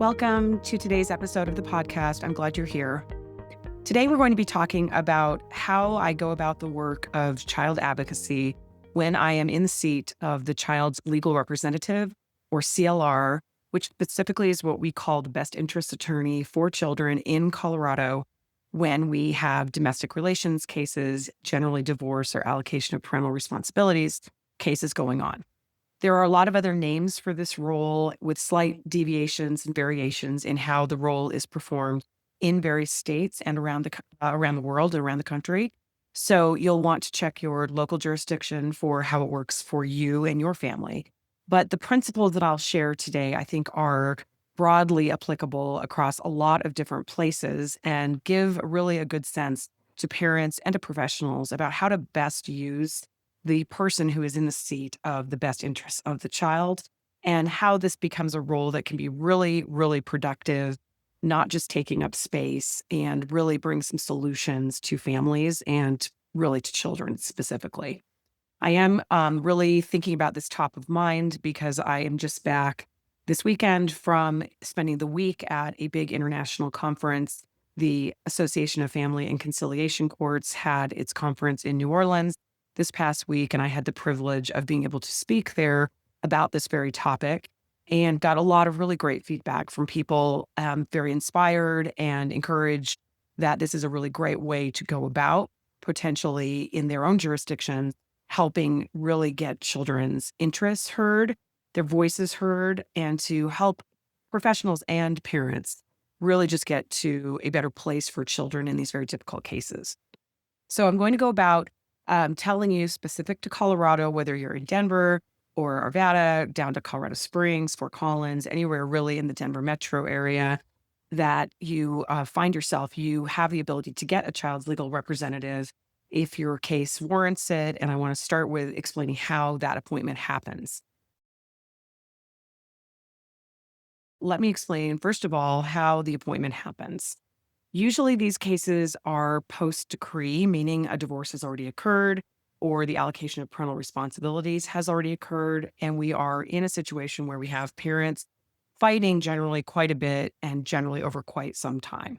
Welcome to today's episode of the podcast. I'm glad you're here. Today, we're going to be talking about how I go about the work of child advocacy when I am in the seat of the child's legal representative, or CLR, which specifically is what we call the best interest attorney for children in Colorado when we have domestic relations cases, generally divorce or allocation of parental responsibilities cases going on. There are a lot of other names for this role with slight deviations and variations in how the role is performed in various states and around the world and around the country. So you'll want to check your local jurisdiction for how it works for you and your family. But the principles that I'll share today, I think, are broadly applicable across a lot of different places and give really a good sense to parents and to professionals about how to best use the person who is in the seat of the best interests of the child, and how this becomes a role that can be really, really productive, not just taking up space, and really bring some solutions to families and really to children specifically. I am really thinking about this top of mind because I am just back this weekend from spending the week at a big international conference. The Association of Family and Conciliation Courts had its conference in New Orleans this past week, and I had the privilege of being able to speak there about this very topic and got a lot of really great feedback from people, very inspired and encouraged that this is a really great way to go about potentially in their own jurisdictions, helping really get children's interests heard, their voices heard, and to help professionals and parents really just get to a better place for children in these very difficult cases. So I'm going to go about telling you specific to Colorado, whether you're in Denver or Arvada, down to Colorado Springs, Fort Collins, anywhere really in the Denver metro area, that you find yourself, you have the ability to get a child's legal representative if your case warrants it. And I want to start with explaining how that appointment happens. Let me explain, first of all, how the appointment happens. Usually these cases are post-decree, meaning a divorce has already occurred or the allocation of parental responsibilities has already occurred, and we are in a situation where we have parents fighting generally quite a bit and generally over quite some time.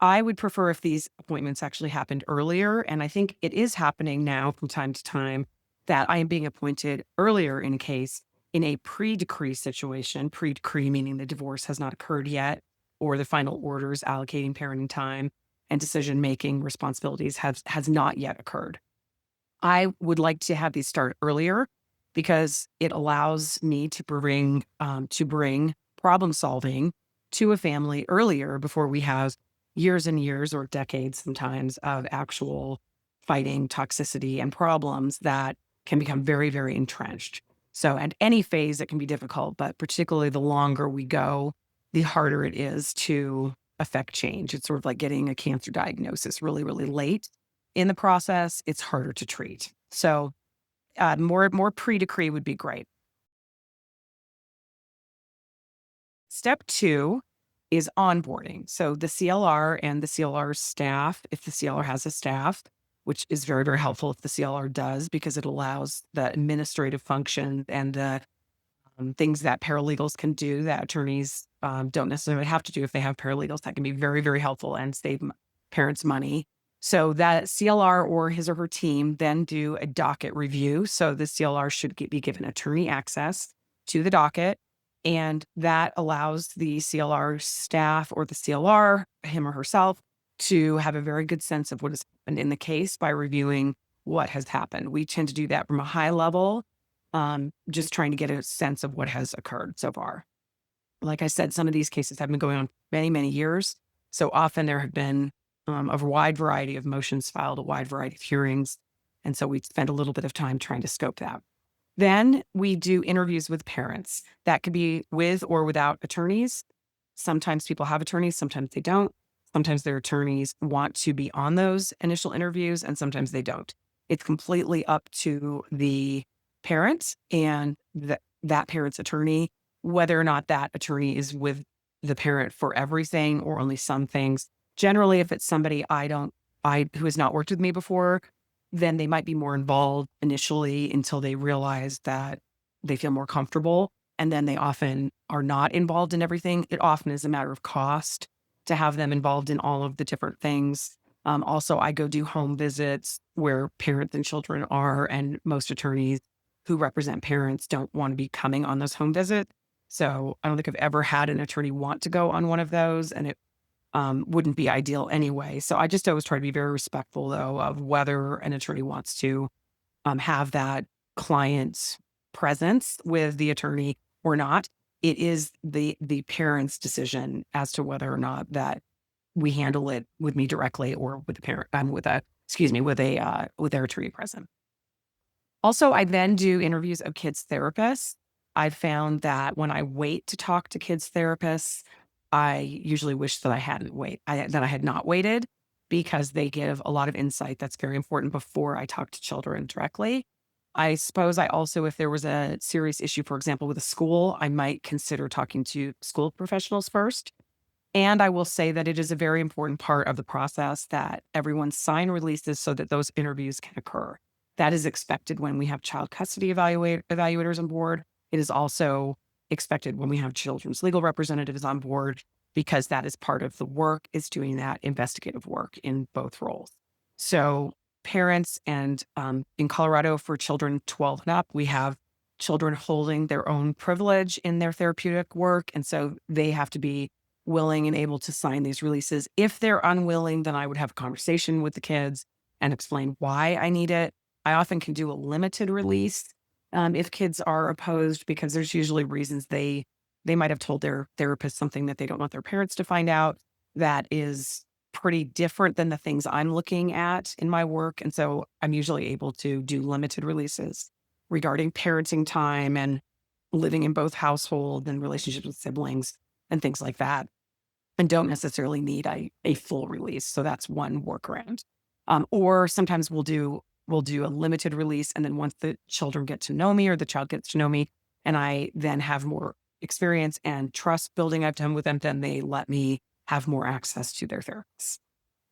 I would prefer if these appointments actually happened earlier, and I think it is happening now from time to time that I am being appointed earlier in a case in a pre-decree situation, pre-decree meaning the divorce has not occurred yet, or the final orders allocating parenting time and decision-making responsibilities has not yet occurred. I would like to have these start earlier because it allows me to bring problem solving to a family earlier before we have years and years or decades sometimes of actual fighting, toxicity, and problems that can become very, very entrenched. So at any phase, it can be difficult, but particularly the longer we go, the harder it is to affect change. It's sort of like getting a cancer diagnosis really, really late in the process. It's harder to treat. So more pre-decree would be great. Step 2 is onboarding. So the CLR and the CLR staff, if the CLR has a staff, which is very, very helpful if the CLR does, because it allows the administrative function and the things that paralegals can do that attorneys don't necessarily have to do if they have paralegals. That can be very, very helpful and save parents money. So that CLR or his or her team then do a docket review. So the CLR should be given attorney access to the docket. And that allows the CLR staff or the CLR, him or herself, to have a very good sense of what has happened in the case by reviewing what has happened. We tend to do that from a high level, just trying to get a sense of what has occurred so far. Like I said, some of these cases have been going on many, many years. So often there have been a wide variety of motions filed, a wide variety of hearings. And so we spend a little bit of time trying to scope that. Then we do interviews with parents. That could be with or without attorneys. Sometimes people have attorneys, sometimes they don't. Sometimes their attorneys want to be on those initial interviews, and sometimes they don't. It's completely up to the parent and that parent's attorney, whether or not that attorney is with the parent for everything or only some things. Generally, if it's somebody who has not worked with me before, then they might be more involved initially until they realize that they feel more comfortable and then they often are not involved in everything. It often is a matter of cost to have them involved in all of the different things. Also, I go do home visits where parents and children are, and most attorneys who represent parents don't want to be coming on those home visits. So I don't think I've ever had an attorney want to go on one of those, and it wouldn't be ideal anyway. So I just always try to be very respectful, though, of whether an attorney wants to have that client presence with the attorney or not. It is the parent's decision as to whether or not that we handle it with me directly or with the parent, with their attorney present. Also, I then do interviews of kids' therapists. I've found that when I wait to talk to kids' therapists, I usually wish that I had not waited, because they give a lot of insight that's very important before I talk to children directly. I suppose I also, if there was a serious issue, for example, with a school, I might consider talking to school professionals first. And I will say that it is a very important part of the process that everyone sign releases so that those interviews can occur. That is expected when we have child custody evaluators on board. It is also expected when we have children's legal representatives on board, because that is part of the work, is doing that investigative work in both roles. So parents and in Colorado, for children 12 and up, we have children holding their own privilege in their therapeutic work. And so they have to be willing and able to sign these releases. If they're unwilling, then I would have a conversation with the kids and explain why I need it. I often can do a limited release if kids are opposed, because there's usually reasons they might have told their therapist something that they don't want their parents to find out that is pretty different than the things I'm looking at in my work. And so I'm usually able to do limited releases regarding parenting time and living in both households and relationships with siblings and things like that, and don't necessarily need a full release. So that's one workaround. Or sometimes we'll do a limited release, and then once the children get to know me, or the child gets to know me, and I then have more experience and trust building I've done with them, then they let me have more access to their therapists.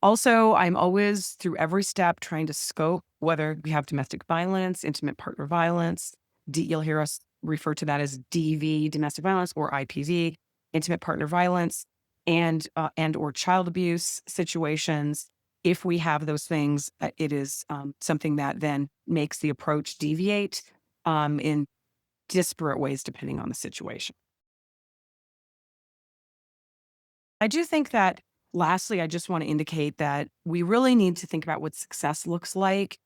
Also, I'm always, through every step, trying to scope whether we have domestic violence, intimate partner violence. You'll hear us refer to that as DV, domestic violence, or IPV, intimate partner violence, and or child abuse situations. If we have those things, it is something that then makes the approach deviate in disparate ways depending on the situation. I do think that, lastly, I just want to indicate that we really need to think about what success looks like,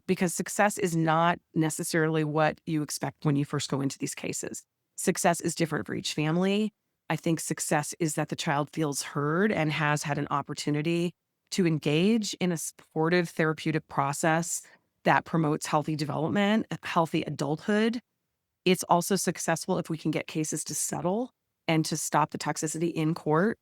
because success is not necessarily what you expect when you first go into these cases. Success is different for each family. I think success is that the child feels heard and has had an opportunity to engage in a supportive therapeutic process that promotes healthy development, healthy adulthood. It's also successful if we can get cases to settle and to stop the toxicity in court.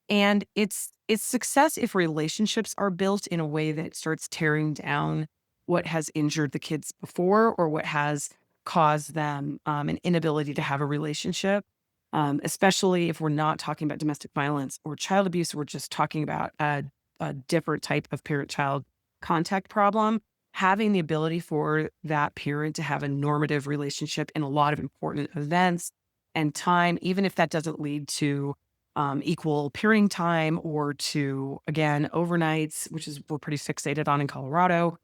And it's success if relationships are built in a way that starts tearing down what has injured the kids before, or what has caused them an inability to have a relationship. Especially if we're not talking about domestic violence or child abuse, we're just talking about a different type of parent-child contact problem. Having the ability for that parent to have a normative relationship in a lot of important events and time, even if that doesn't lead to equal parenting time, or to, again, overnights, which is we're pretty fixated on in Colorado,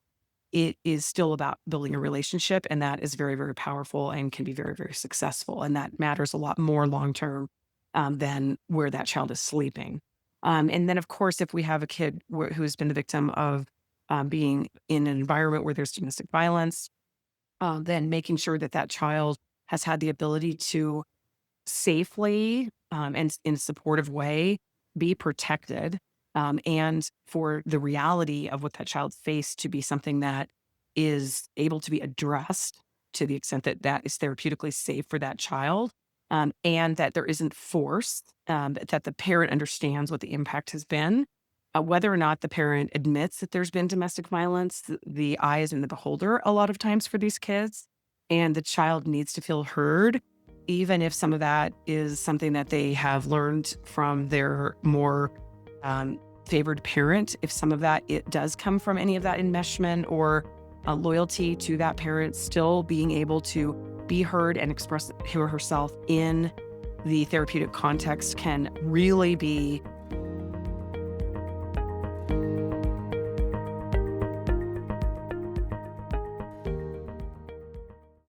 it is still about building a relationship. And that is very, very powerful and can be very, very successful. And that matters a lot more long-term than where that child is sleeping. And then, of course, if we have a kid who's been the victim of being in an environment where there's domestic violence, then making sure that that child has had the ability to safely and in a supportive way be protected, and for the reality of what that child faced to be something that is able to be addressed to the extent that that is therapeutically safe for that child, and that there isn't force, that the parent understands what the impact has been. Whether or not the parent admits that there's been domestic violence, the eye is in the beholder a lot of times for these kids, and the child needs to feel heard, even if some of that is something that they have learned from their more favored parent. If some of that, it does come from any of that enmeshment or loyalty to that parent, still being able to be heard and express herself in the therapeutic context can really be